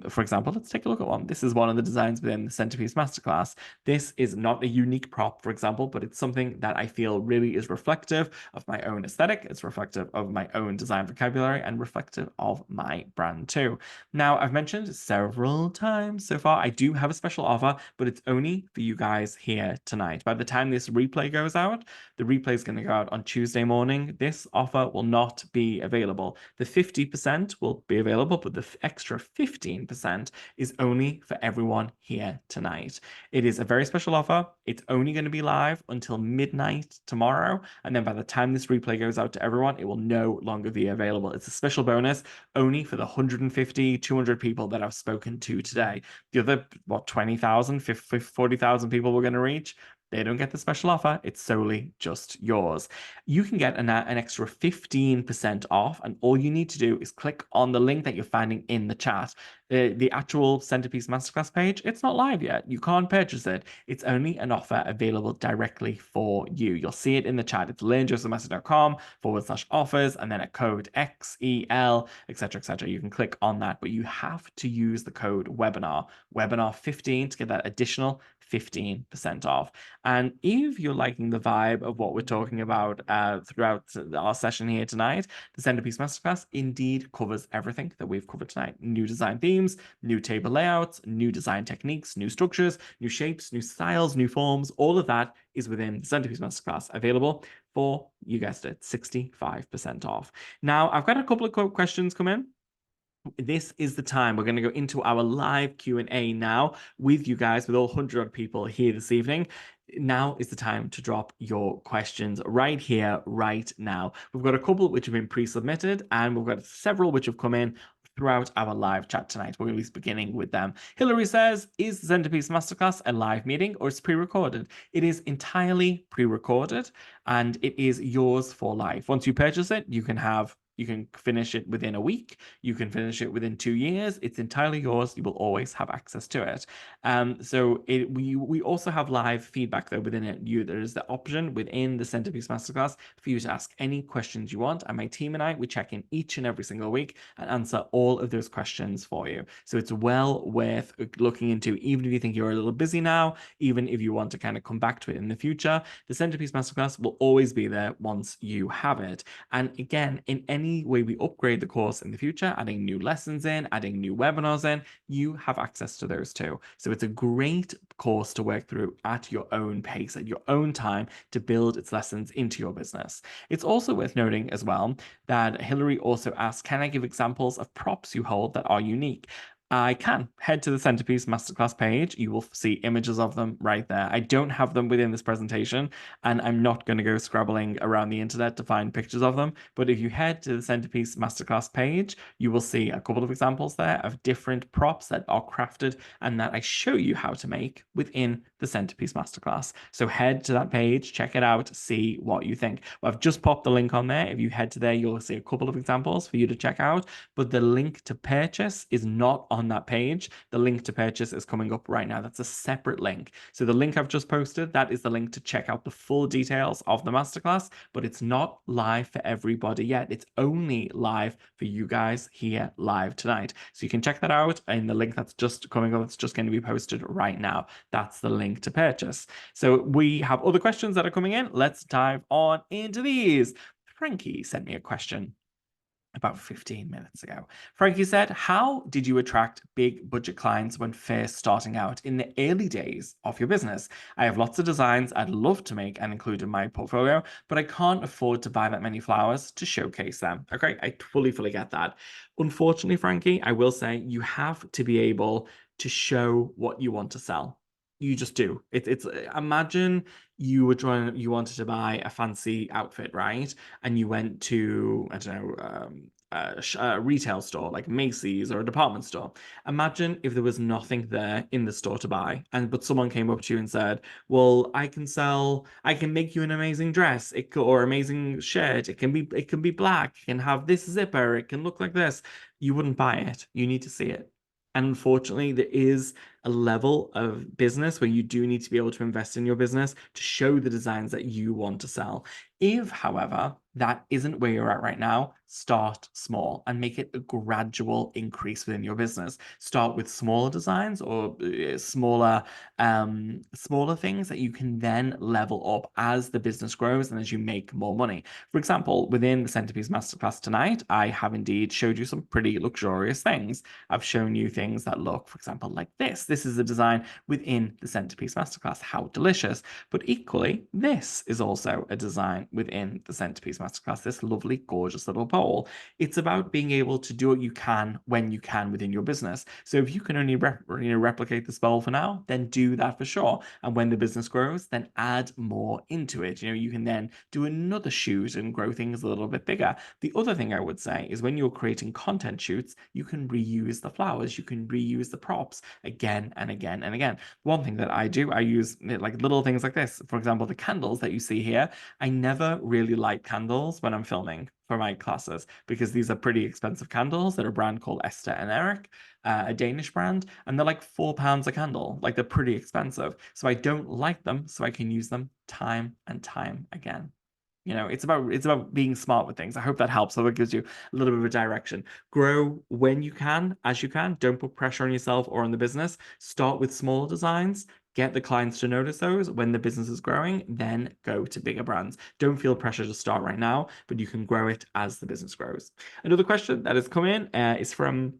S1: for example, let's take a look at one. This is one of the designs within the Centerpiece Masterclass. This is not a unique prop, for example, but it's something that I feel really is reflective of my own aesthetic. It's reflective of my own design vocabulary and reflective of my brand too. Now, I've mentioned several times so far, I do have a special offer, but it's only for you guys here tonight. By the time this replay goes out, the replay is going to go out on Tuesday morning. This offer will not be available. The 50% will be available, but the extra 15% is only for everyone here tonight. It is a very special offer. It's only going to be live until midnight tomorrow. And then by the time this replay goes out to everyone, it will no longer be available. It's a special bonus only for the 150, 200 people that I've spoken to today. The other, 20,000, 40,000 people we're going to reach, they don't get the special offer. It's solely just yours. You can get an extra 15% off, and all you need to do is click on the link that you're finding in the chat. The actual Centerpiece Masterclass page, it's not live yet. You can't purchase it. It's only an offer available directly for you. You'll see it in the chat. It's learnjosephmassie.com/offers and then a code XEL, etc., etc. You can click on that, but you have to use the code webinar 15 to get that additional 15% off. And if you're liking the vibe of what we're talking about throughout our session here tonight, the Centerpiece Masterclass indeed covers everything that we've covered tonight. New design themes, new table layouts, new design techniques, new structures, new shapes, new styles, new forms. All of that is within the Centerpiece Masterclass, available for, you guessed it, 65% off. Now, I've got a couple of questions come in. This is the time we're going to go into our live Q&A now with you guys, with all 100 people here this evening. Now is the time to drop your questions right here, right now. We've got a couple which have been pre-submitted, and we've got several which have come in throughout our live chat tonight. We're going to be beginning with them. Hillary says, is the Centerpiece Masterclass a live meeting or is it pre-recorded? It is entirely pre-recorded, and it is yours for life. Once you purchase it, you can finish it within a week. You can finish it within 2 years. It's entirely yours. You will always have access to it. We also have live feedback though within it. There is the option within the Centerpiece Masterclass for you to ask any questions you want, and my team and I, we check in each and every single week and answer all of those questions for you. So it's well worth looking into, even if you think you're a little busy now, even if you want to kind of come back to it in the future. The Centerpiece Masterclass will always be there once you have it. And again, in any way we upgrade the course in the future, adding new lessons in, adding new webinars in, you have access to those too. So it's a great course to work through at your own pace, at your own time, to build its lessons into your business. It's also worth noting as well that Hillary also asked, can I give examples of props you hold that are unique? I can. Head to the Centerpiece Masterclass page. You will see images of them right there. I don't have them within this presentation, and I'm not going to go scrabbling around the internet to find pictures of them. But if you head to the Centerpiece Masterclass page, you will see a couple of examples there of different props that are crafted and that I show you how to make within the Centerpiece Masterclass. So head to that page, check it out, see what you think. Well, I've just popped the link on there. If you head to there, you'll see a couple of examples for you to check out, but the link to purchase is not on that page. The link to purchase is coming up right now. That's a separate link. So the link I've just posted, that is the link to check out the full details of the masterclass, but it's not live for everybody yet. It's only live for you guys here live tonight. So you can check that out in the link that's just coming up. It's just going to be posted right now. That's the link to purchase. So we have other questions that are coming in. Let's dive on into these. Frankie sent me a question about 15 minutes ago. Frankie said, how did you attract big budget clients when first starting out in the early days of your business? I have lots of designs I'd love to make and include in my portfolio, but I can't afford to buy that many flowers to showcase them. Okay, I fully get that. Unfortunately, Frankie, I will say you have to be able to show what you want to sell. You just do. It's imagine you wanted to buy a fancy outfit, right? And you went to, I don't know, a retail store like Macy's or a department store. Imagine if there was nothing there in the store to buy, but someone came up to you and said, well, I can make you an amazing dress, or amazing shirt. It can be black, it can have this zipper, it can look like this. You wouldn't buy it. You need to see it. And unfortunately, there is a level of business where you do need to be able to invest in your business to show the designs that you want to sell. If, however, that isn't where you're at right now, start small and make it a gradual increase within your business. Start with smaller designs or smaller things that you can then level up as the business grows and as you make more money. For example, within the Centerpiece Masterclass tonight, I have indeed showed you some pretty luxurious things. I've shown you things that look, for example, like this. This is a design within the Centerpiece Masterclass. How delicious. But equally, this is also a design within the Centerpiece Masterclass, this lovely, gorgeous little bowl. It's about being able to do what you can when you can within your business. So if you can only replicate this bowl for now, then do that for sure. And when the business grows, then add more into it. You can then do another shoot and grow things a little bit bigger. The other thing I would say is when you're creating content shoots, you can reuse the flowers, you can reuse the props again and again and again. One thing that I do, I use like little things like this. For example, the candles that you see here, I never really light candles when I'm filming for my classes because these are pretty expensive candles. They're a brand called Esther and Eric, a Danish brand, and they're like £4 a candle. Like, they're pretty expensive. So I don't light them so I can use them time and time again. It's about being smart with things. I hope that helps. So it gives you a little bit of a direction. Grow when you can, as you can. Don't put pressure on yourself or on the business. Start with small designs. Get the clients to notice those. When the business is growing, then go to bigger brands. Don't feel pressure to start right now, but you can grow it as the business grows. Another question that has come in is from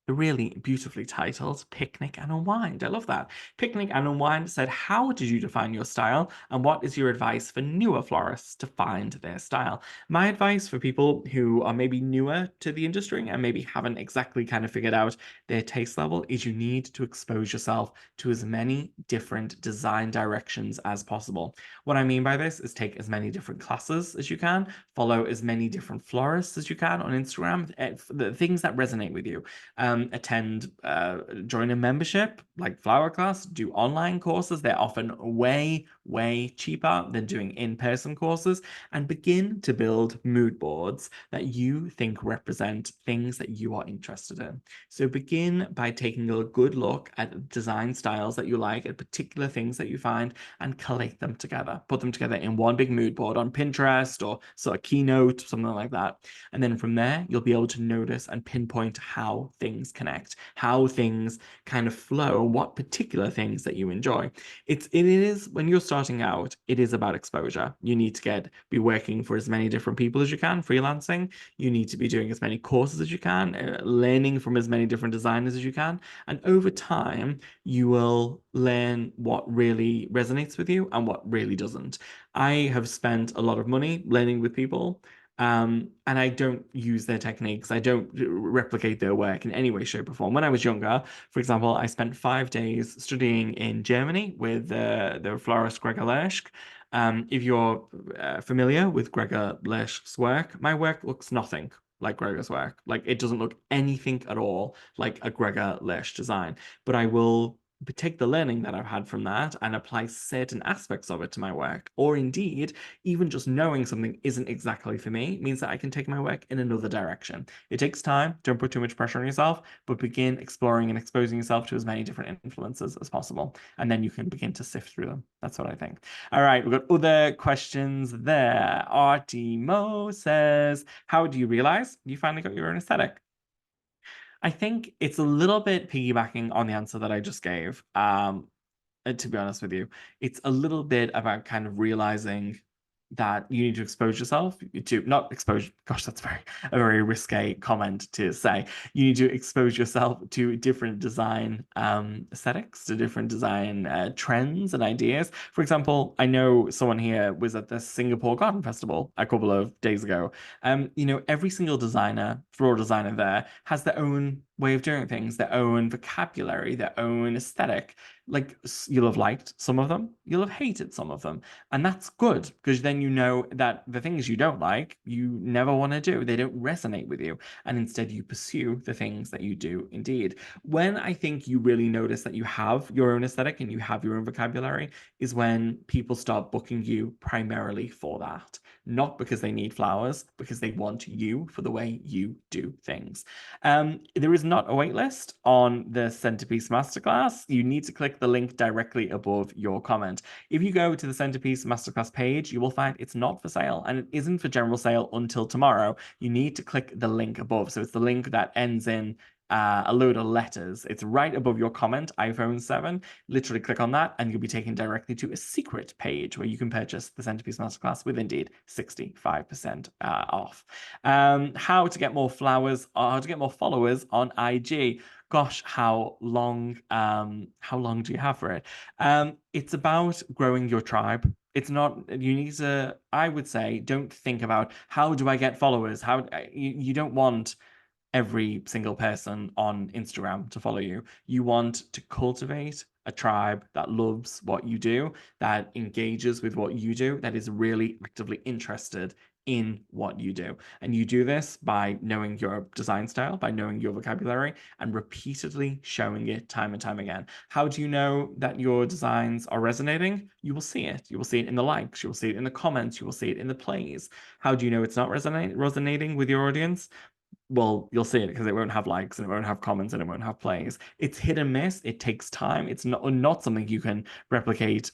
S1: really beautifully titled Picnic and Unwind. I love that. Picnic and Unwind said, how did you define your style and what is your advice for newer florists to find their style? My advice for people who are maybe newer to the industry and maybe haven't exactly kind of figured out their taste level is you need to expose yourself to as many different design directions as possible. What I mean by this is take as many different classes as you can, follow as many different florists as you can on Instagram, the things that resonate with you. Join a membership like Flower Class, do online courses. They're often way, way cheaper than doing in-person courses, and begin to build mood boards that you think represent things that you are interested in. So begin by taking a good look at design styles that you like, at particular things that you find, and collate them together. Put them together in one big mood board on Pinterest or sort of Keynote, something like that. And then from there, you'll be able to notice and pinpoint how things connect, how things kind of flow, what particular things that you enjoy. It is when you're starting out, it is about exposure. You need to be working for as many different people as you can, freelancing. You need to be doing as many courses as you can, learning from as many different designers as you can. And over time, you will learn what really resonates with you and what really doesn't. I have spent a lot of money learning with people. And I don't use their techniques. I don't replicate their work in any way, shape, or form. When I was younger, for example, I spent 5 days studying in Germany with the florist Gregor Lersch. If you're familiar with Gregor Lersch's work, my work looks nothing like Gregor's work. Like it doesn't look anything at all like a Gregor Lersch design. But I will take the learning that I've had from that and apply certain aspects of it to my work. Or indeed, even just knowing something isn't exactly for me means that I can take my work in another direction. It takes time. Don't put too much pressure on yourself, but begin exploring and exposing yourself to as many different influences as possible. And then you can begin to sift through them. That's what I think. All right, we've got other questions there. Artie Mo says, how do you realize you finally got your own aesthetic? I think it's a little bit piggybacking on the answer that I just gave. To be honest with you, it's a little bit about kind of realizing that you need to expose yourself to not expose. Gosh, that's a very risque comment to say. You need to expose yourself to different design aesthetics, to different design trends and ideas. For example, I know someone here was at the Singapore Garden Festival a couple of days ago. Every single designer, floral designer there, has their own way of doing things, their own vocabulary, their own aesthetic. Like you'll have liked some of them, you'll have hated some of them. And that's good because then you know that the things you don't like, you never want to do. They don't resonate with you. And instead, you pursue the things that you do indeed. When I think you really notice that you have your own aesthetic and you have your own vocabulary is when people start booking you primarily for that. Not because they need flowers, because they want you for the way you do things. There is not a waitlist on the Centerpiece Masterclass. You need to click the link directly above your comment. If you go to the Centerpiece Masterclass page, you will find it's not for sale and it isn't for general sale until tomorrow. You need to click the link above. So it's the link that ends in a load of letters. It's right above your comment, iPhone 7. Literally click on that and you'll be taken directly to a secret page where you can purchase the Centerpiece Masterclass with indeed 65% off. How to get more flowers, or how to get more followers on IG. Gosh, how long do you have for it? It's about growing your tribe. It's not, you need to, I would say, don't think about how do I get followers? You don't want every single person on Instagram to follow you. You want to cultivate a tribe that loves what you do, that engages with what you do, that is really actively interested in what you do. And you do this by knowing your design style, by knowing your vocabulary, and repeatedly showing it time and time again. How do you know that your designs are resonating? You will see it. You will see it in the likes. You will see it in the comments. You will see it in the plays. How do you know it's not resonating with your audience? Well, you'll see it because it won't have likes and it won't have comments and it won't have plays. It's hit and miss. It takes time. It's not something you can replicate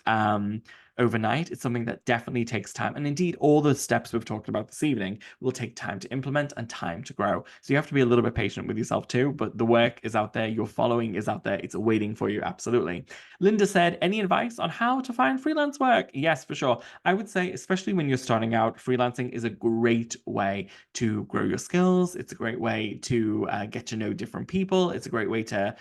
S1: overnight. It's something that definitely takes time. And indeed, all the steps we've talked about this evening will take time to implement and time to grow. So you have to be a little bit patient with yourself too, but the work is out there, your following is out there, it's waiting for you, absolutely. Linda said, any advice on how to find freelance work? Yes, for sure. I would say, especially when you're starting out, freelancing is a great way to grow your skills. It's a great way to get to know different people. It's a great way to,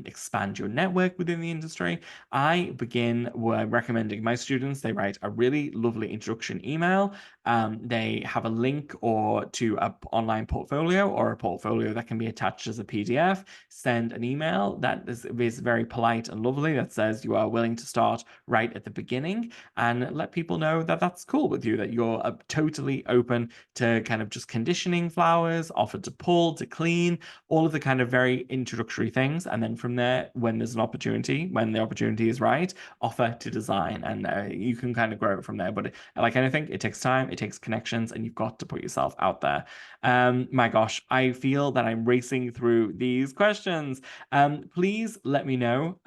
S1: expand your network within the industry. I begin recommending my students, they write a really lovely introduction email. They have a link or to an online portfolio or a portfolio that can be attached as a PDF. Send an email that is very polite and lovely that says you are willing to start right at the beginning, and let people know that that's cool with you, that you're totally open to kind of just conditioning flowers, offer to pull, to clean, all of the kind of very introductory things. And then from there, when there's an opportunity, when the opportunity is right, offer to design, and you can kind of grow it from there. But like anything, it takes time, it takes connections, and you've got to put yourself out there. My gosh, I feel that I'm racing through these questions. Please let me know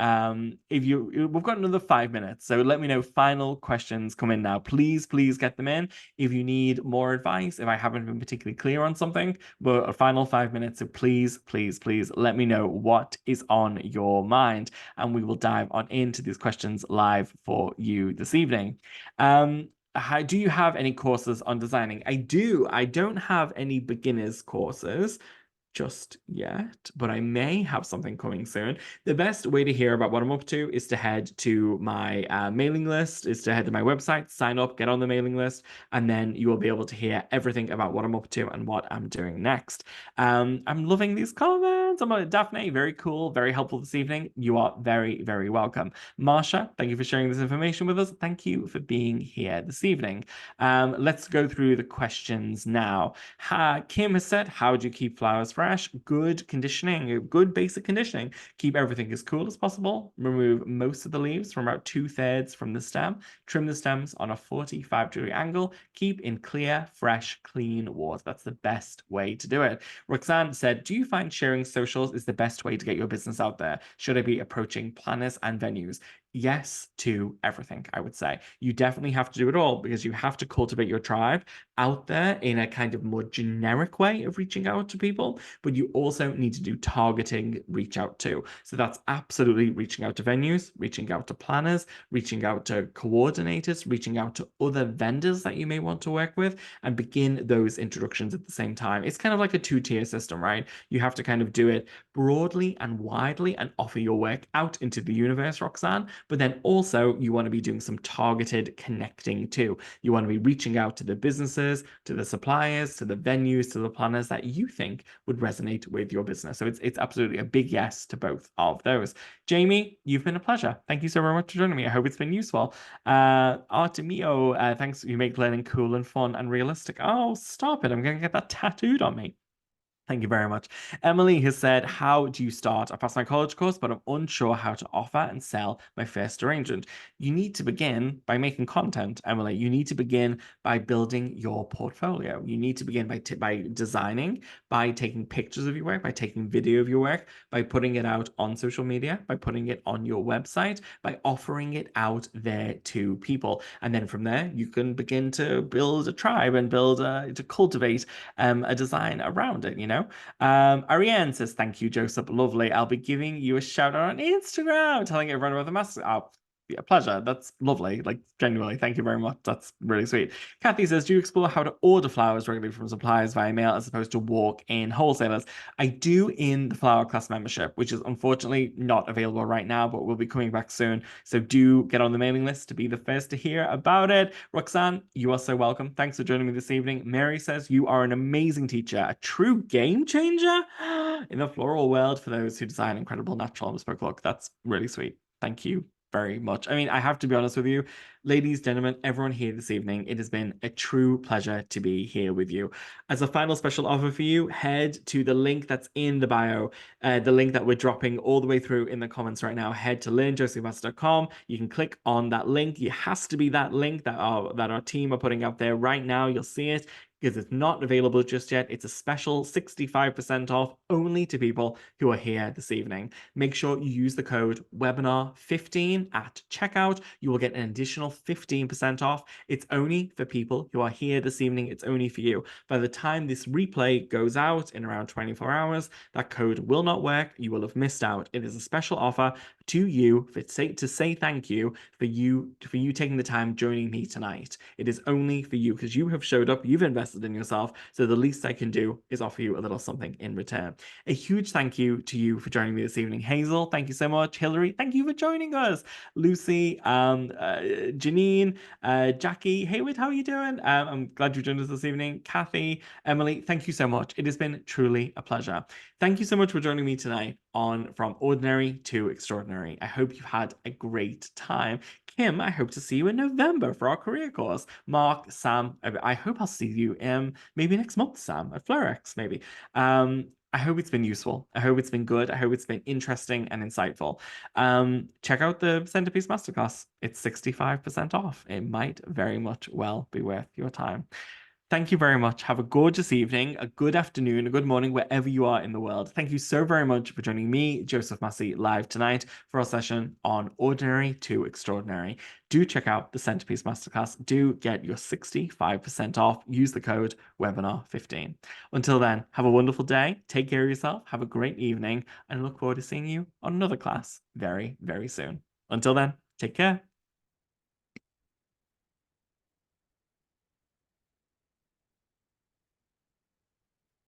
S1: if we've got another 5 minutes, so let me know. Final questions come in now. Please get them in. If you need more advice, if I haven't been particularly clear on something, but a final 5 minutes, so please let me know what is on your mind, and we will dive on into these questions live for you this evening. Do you have any courses on designing? I do. I don't have any beginners courses just yet, but I may have something coming soon. The best way to hear about what I'm up to is to head to my mailing list, is to head to my website, sign up, get on the mailing list, and then you will be able to hear everything about what I'm up to and what I'm doing next. I'm loving these comments. I'm like, Daphne, very cool, very helpful this evening. You are very welcome. Marsha, thank you for sharing this information with us. Thank you for being here this evening. Let's go through the questions now. Kim has said, how do you keep flowers fresh? Good conditioning, good basic conditioning. Keep everything as cool as possible. Remove most of the leaves from about 2/3 from the stem. Trim the stems on a 45-degree angle. Keep in clear, fresh, clean water. That's the best way to do it. Roxanne said, do you find sharing socials is the best way to get your business out there? Should I be approaching planners and venues? Yes to everything, I would say. You definitely have to do it all, because you have to cultivate your tribe out there in a kind of more generic way of reaching out to people, but you also need to do targeting reach out too. So that's absolutely reaching out to venues, reaching out to planners, reaching out to coordinators, reaching out to other vendors that you may want to work with, and begin those introductions at the same time. It's kind of like a two-tier system, right? You have to kind of do it broadly and widely and offer your work out into the universe, Roxanne, but then also you want to be doing some targeted connecting too. You want to be reaching out to the businesses, to the suppliers, to the venues, to the planners that you think would resonate with your business. So it's absolutely a big yes to both of those. Jamie, you've been a pleasure. Thank you so very much for joining me. I hope it's been useful. Artemio, thanks. You make learning cool and fun and realistic. Oh, stop it. I'm going to get that tattooed on me. Thank you very much. Emily has said, how do you start? I passed my college course, but I'm unsure how to offer and sell my first arrangement. You need to begin by making content, Emily. You need to begin by building your portfolio. You need to begin by designing, by taking pictures of your work, by taking video of your work, by putting it out on social media, by putting it on your website, by offering it out there to people. And then from there, you can begin to build a tribe and to cultivate a design around it, you know? Ariane says, thank you, Joseph. Lovely. I'll be giving you a shout out on Instagram, telling everyone about the master. Oh, yeah, pleasure. That's lovely. Like, genuinely, thank you very much. That's really sweet. Kathy says, do you explore how to order flowers regularly from suppliers via mail as opposed to walk in wholesalers? I do in the Flower Class membership, which is unfortunately not available right now, but will be coming back soon. So do get on the mailing list to be the first to hear about it. Roxanne, you are so welcome. Thanks for joining me this evening. Mary says, you are an amazing teacher, a true game changer in the floral world for those who design incredible natural and bespoke look. That's really sweet. Thank you very much. I mean, I have to be honest with you, ladies, gentlemen, everyone here this evening, it has been a true pleasure to be here with you. As a final special offer for you, head to the link that's in the bio, the link that we're dropping all the way through in the comments right now. Head to learnjosephmaster.com. You can click on that link. It has to be that link that our team are putting out there right now. You'll see it. because it's not available just yet. It's a special 65% off only to people who are here this evening. Make sure you use the code webinar15 at checkout. You will get an additional 15% off. It's only for people who are here this evening. It's only for you. By the time this replay goes out in around 24 hours, that code will not work. You will have missed out. It is a special offer to you to say thank you for you taking the time joining me tonight. It is only for you because you have showed up, you've invested in yourself, so the least I can do is offer you a little something in return. A huge thank you to you for joining me this evening. Hazel, thank you so much. Hillary, thank you for joining us. Lucy, Janine, Jackie, Hayward, how are you doing? I'm glad you joined us this evening. Kathy, Emily, thank you so much. It has been truly a pleasure. Thank you so much for joining me tonight on From Ordinary to Extraordinary. I hope you've had a great time. Kim, I hope to see you in November for our career course. Mark, Sam, I hope I'll see you maybe next month, Sam, at Flurex, maybe. I hope it's been useful. I hope it's been good. I hope it's been interesting and insightful. Check out the Centerpiece Masterclass. It's 65% off. It might very much well be worth your time. Thank you very much. Have a gorgeous evening, a good afternoon, a good morning, wherever you are in the world. Thank you so very much for joining me, Joseph Massie, live tonight for our session on Ordinary to Extraordinary. Do check out the Centerpiece Masterclass. Do get your 65% off. Use the code webinar15. Until then, have a wonderful day. Take care of yourself. Have a great evening, and look forward to seeing you on another class very, very soon. Until then, take care.